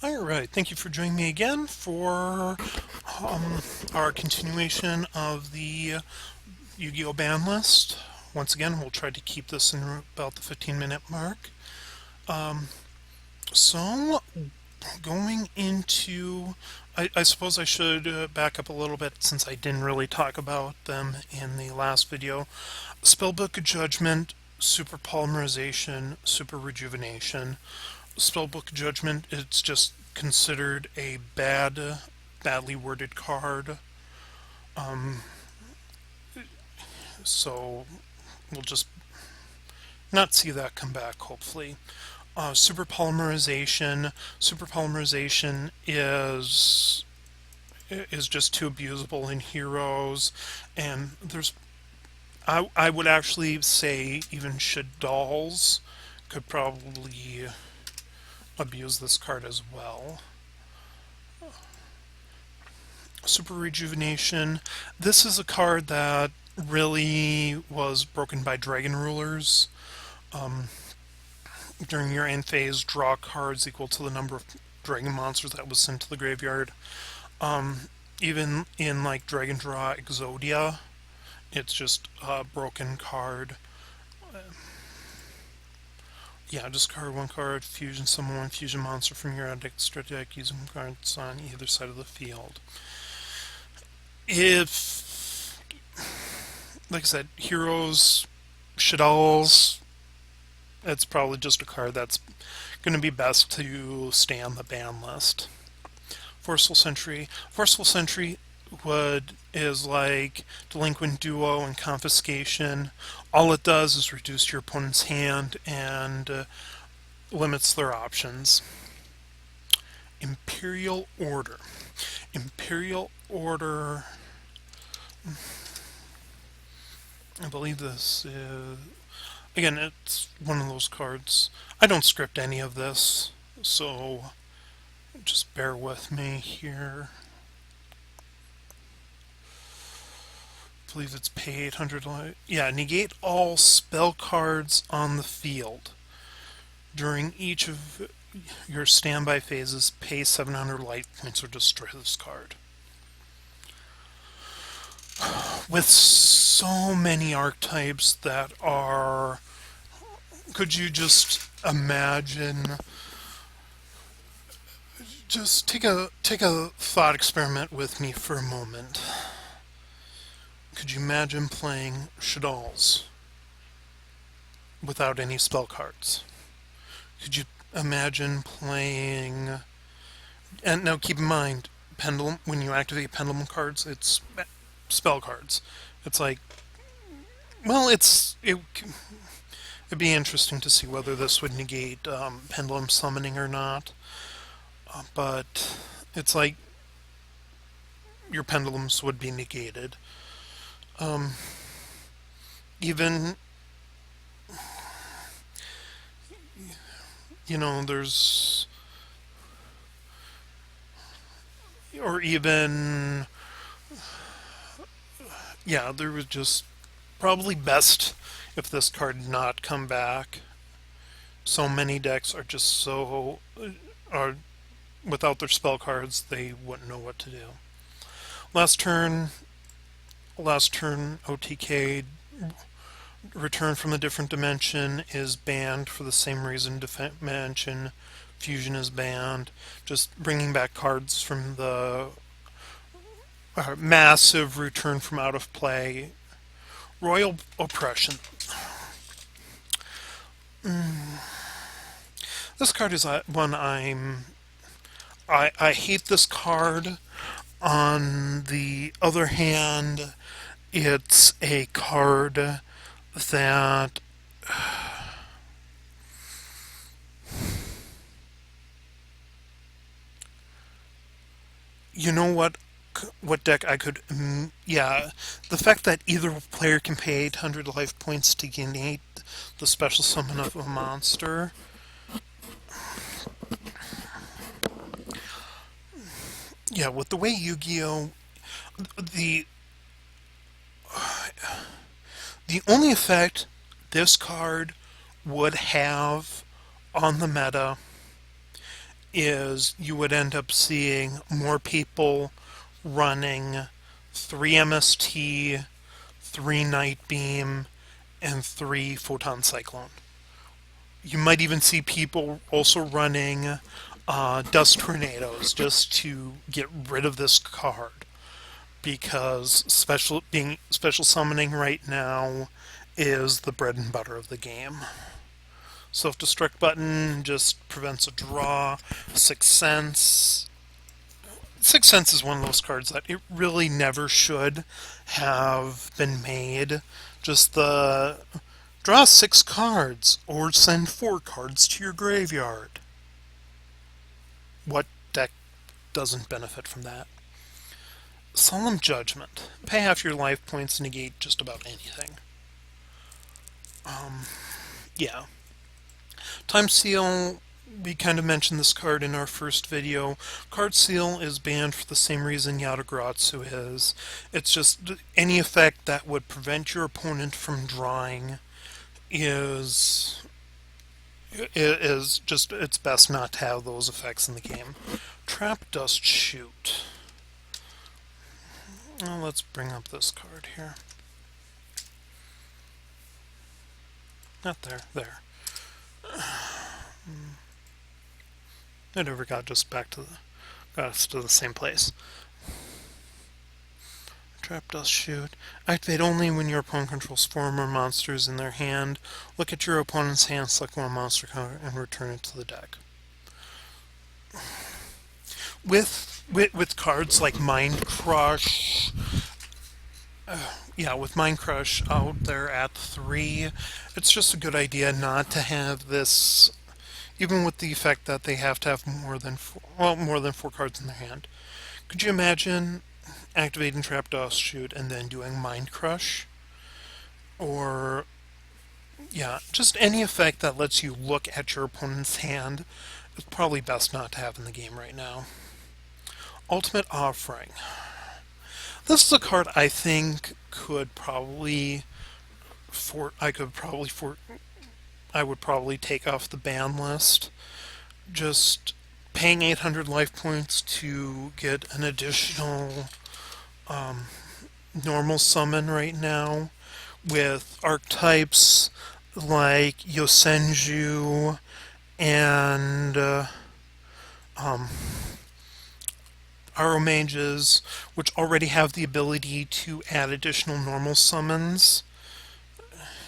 Alright, thank you for joining me again for our continuation of the Yu-Gi-Oh! Ban list. Once again, we'll try to keep this in about the 15-minute mark. So, going into... I suppose I should back up a little bit since I didn't really talk about them in the last video. Spellbook Judgment, Super Polymerization, Super Rejuvenation. Spellbook Judgment, it's just considered a badly worded card. So we'll just not see that come back, hopefully. Super Polymerization. Super Polymerization is just too abusable in heroes, and I would actually say even Shadalls could probably abuse this card as well. Super Rejuvenation. This is a card that really was broken by Dragon Rulers. During your end phase, draw cards equal to the number of dragon monsters that was sent to the graveyard. Even in like Dragon Draw Exodia, it's just a broken card. Yeah, discard one card, fusion summon one fusion monster from your extra deck using cards on either side of the field. If, like I said, heroes, Shadalls, it's probably just a card that's going to be best to stay on the ban list. Forceful Sentry. Forceful Sentry is like Delinquent Duo and Confiscation. All it does is reduce your opponent's hand and limits their options. Imperial Order. Imperial Order. I believe this is... Again, it's one of those cards. I don't script any of this, so just bear with me here. I believe it's pay 800 life. Yeah, negate all spell cards on the field. During each of your standby phases, pay 700 life points or destroy this card. With so many archetypes that are... Could you just imagine... Just take a thought experiment with me for a moment. Could you imagine playing Shadalls without any spell cards? Could you imagine playing... And now keep in mind, Pendulum, when you activate Pendulum cards, it's spell cards. It's like... Well, it'd be interesting to see whether this would negate Pendulum summoning or not. But it's like your pendulums would be negated. Even, there's... Or even... Yeah, there was just probably best if this card did not come back. So many decks are just so... are without their spell cards, they wouldn't know what to do. Last turn, OTK, Return from a Different Dimension is banned for the same reason Dimension Fusion is banned. Just bringing back cards from the massive Return from Out of Play. Royal Oppression. This card is one I hate this card. On the other hand, it's a card that you know what deck I could... Yeah, the fact that either player can pay 800 life points to gain the special summon of a monster. Yeah, with the way Yu-Gi-Oh! The the only effect this card would have on the meta is you would end up seeing more people running 3 MST, 3 Night Beam, and 3 Photon Cyclone. You might even see people also running Dust Tornadoes just to get rid of this card, because special summoning right now is the bread and butter of the game. Self-destruct button just prevents a draw. Sixth Sense. Sixth Sense is one of those cards that it really never should have been made. Just the draw 6 cards or send 4 cards to your graveyard. What deck doesn't benefit from that? Solemn Judgment. Pay half your life points, negate just about anything. Yeah. Time Seal, we kind of mentioned this card in our first video. Card Seal is banned for the same reason Yatagratsu is. It's just any effect that would prevent your opponent from drawing is just, it's best not to have those effects in the game. Trap Dust Shoot. Well, let's bring up this card here. Not there, there. It never got just back to got us to the same place. Trap Dust Shoot. Activate only when your opponent controls 4 or more monsters in their hand. Look at your opponent's hand, select one monster card, and return it to the deck. With cards like Mind Crush, with Mind Crush out there at 3, it's just a good idea not to have this, even with the effect that they have to have more than 4 cards in their hand. Could you imagine activating Trap Dust Shoot and then doing Mind Crush? Or, just any effect that lets you look at your opponent's hand is probably best not to have in the game right now. Ultimate Offering. This is a card I think could probably I would probably take off the ban list. Just paying 800 life points to get an additional normal summon right now with archetypes like Yosenju and Arrow Mages, which already have the ability to add additional normal summons.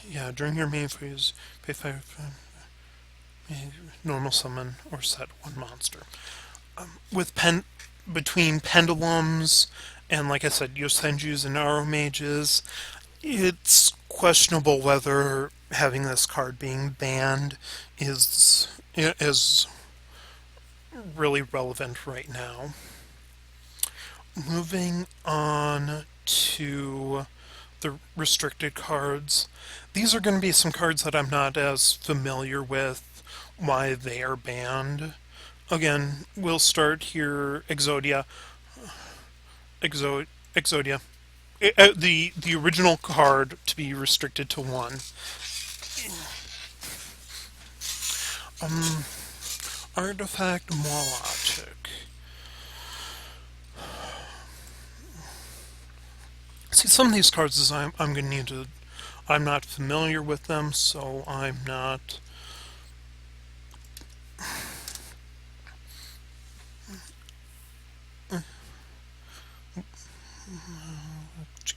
Yeah, during your main phase, pay 5 normal summon or set 1 monster. Between pendulums and, like I said, Yosenjus and Arrow Mages, it's questionable whether having this card being banned is really relevant right now. Moving on to the restricted cards. These are going to be some cards that I'm not as familiar with why they are banned. Again, we'll start here. Exodia. Exodia. The original card to be restricted to 1. Artifact Mologic. See, some of these cards is I'm going to need to. I'm not familiar with them, so I'm not. You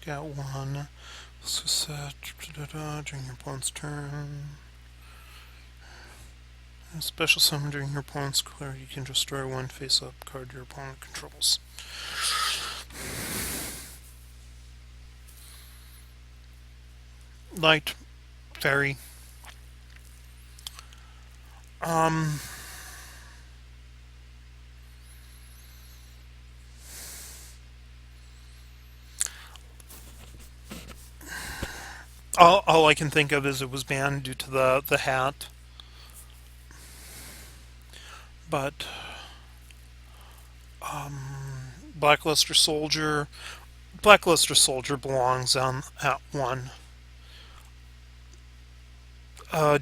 got 1. So set during your opponent's turn. A special summon during your opponent's clear. You can destroy 1 face-up card your opponent controls. Light Fairy. All I can think of is it was banned due to the hat. But Blackluster Soldier belongs on at 1.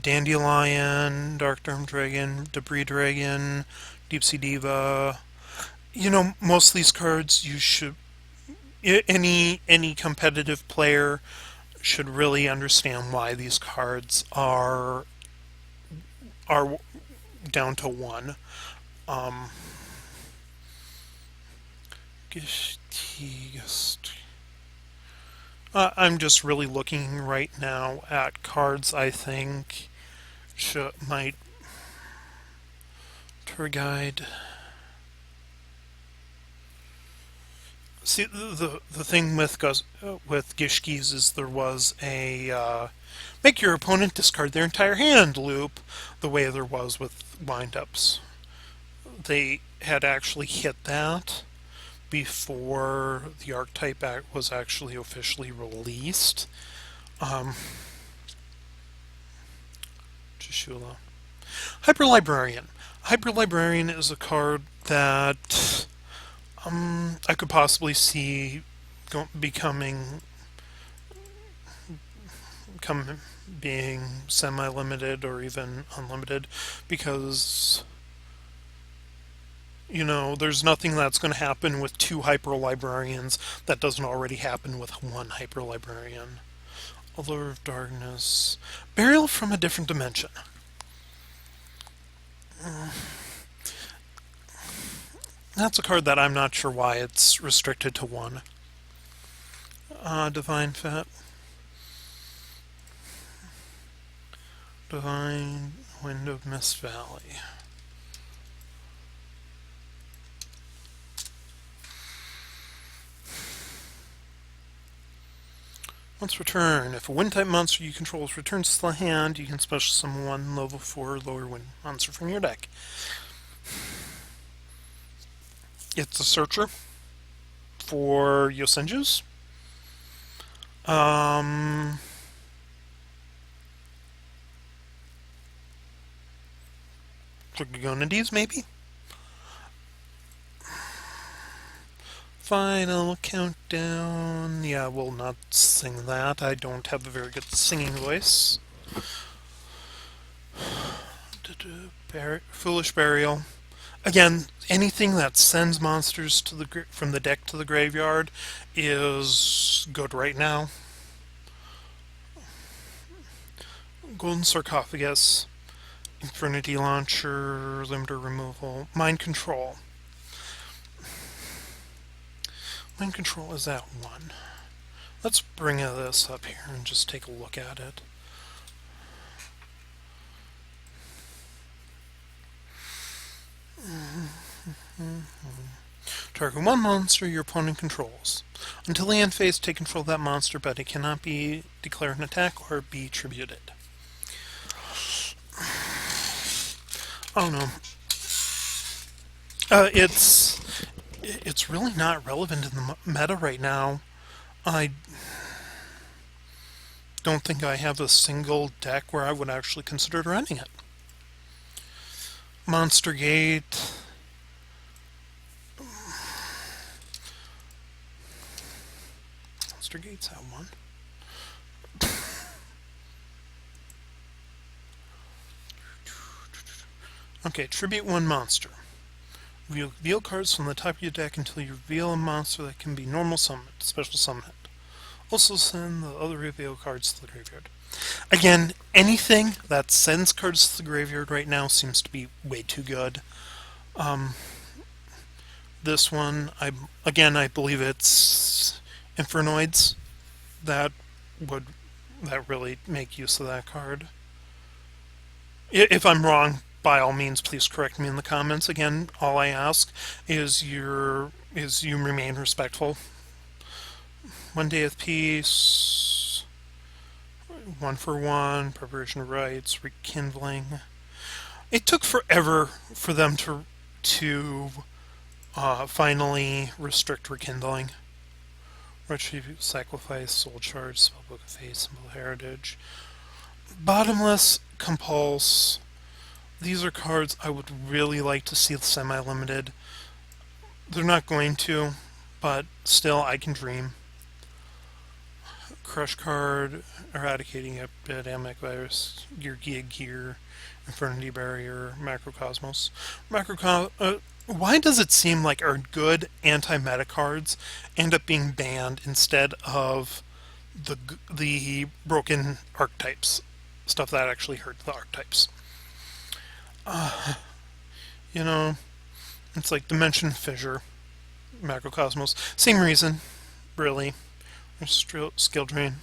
Dandelion, Dark Dome Dragon, Debris Dragon, Deep Sea Diva. Most of these cards you should any competitive player should really understand why these cards are down to one. Um, I'm just really looking right now at cards I think might tour guide. See, the thing with Gishkis is there was a make your opponent discard their entire hand loop, the way there was with windups. They had actually hit that before the archetype act was actually officially released. Um, Chishula. Hyper Librarian. Hyper Librarian is a card that I could possibly see becoming come being semi-limited or even unlimited because there's nothing that's going to happen with two hyper librarians that doesn't already happen with one hyper librarian. Allure of Darkness, Burial from a Different Dimension. That's a card that I'm not sure why it's restricted to one. Divine Fet. Divine Wind of Mist Valley. Once return, if a wind-type monster you control returns to the hand, you can special summon one level 4 lower wind monster from your deck. It's a searcher for Yosenjus. For Gonades, maybe? Final countdown. Yeah, we'll not sing that. I don't have a very good singing voice. Foolish Burial. Again, anything that sends monsters from the deck to the graveyard is good right now. Golden Sarcophagus, Infernity Launcher, Limiter Removal, Mind Control. Mind Control is at 1. Let's bring this up here and just take a look at it. Target one monster your opponent controls. Until the end phase, take control of that monster, but it cannot be declared an attack or be tributed. I don't know. It's really not relevant in the meta right now. I don't think I have a single deck where I would actually consider running it. Monster Gate. Monster Gate's at 1. Okay, tribute one monster. Reveal cards from the top of your deck until you reveal a monster that can be normal summoned, special summon it. Also send the other reveal cards to the graveyard. Again, anything that sends cards to the graveyard right now seems to be way too good. This one, I believe it's Infernoids that really make use of that card. If I'm wrong, by all means, please correct me in the comments. Again, all I ask is you remain respectful. 1 Day of Peace, 1 for 1, Preparation of Rites, Rekindling. It took forever for them to finally restrict Rekindling. Retrieve, Sacrifice, Soul Charge, Spellbook of Fate, Symbol of Heritage. Bottomless, Compulse. These are cards I would really like to see semi-limited. They're not going to, but still, I can dream. Crush card, Eradicating Epidemic Virus, Gear, Infinity Barrier, Macrocosmos. Why does it seem like our good anti-meta cards end up being banned instead of the broken archetypes? Stuff that actually hurt the archetypes. You know, it's like Dimension Fissure, Macrocosmos. Same reason, really. Skill Drain.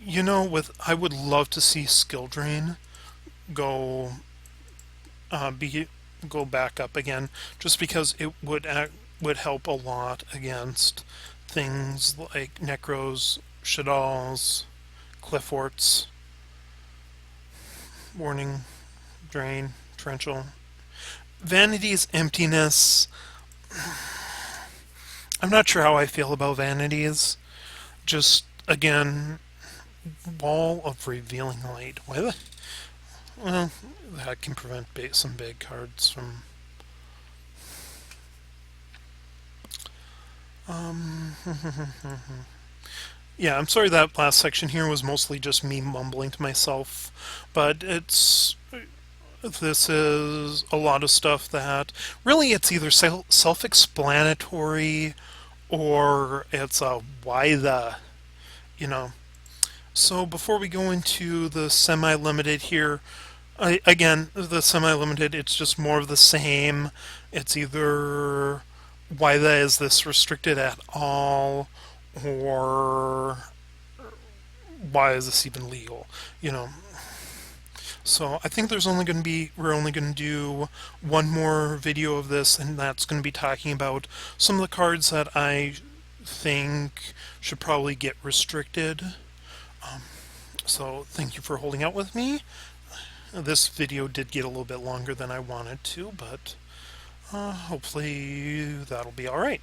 With I would love to see Skill Drain go be go back up again, just because it would help a lot against things like Necros, Shaddolls, Clifforts, Warning, Drain, Torrential. Vanity's Emptiness. I'm not sure how I feel about Vanities. Just, again, Wall of Revealing Light. Why the... Well, that can prevent some big cards from... Yeah, I'm sorry that last section here was mostly just me mumbling to myself, but this is a lot of stuff that really it's either self-explanatory or it's a why the, you know. So before we go into the semi-limited here, again, the semi-limited, it's just more of the same. It's either why the is this restricted at all, or why is this even legal? You know. So I think we're only going to do one more video of this, and that's going to be talking about some of the cards that I think should probably get restricted. So thank you for holding out with me. This video did get a little bit longer than I wanted to, but hopefully that'll be alright.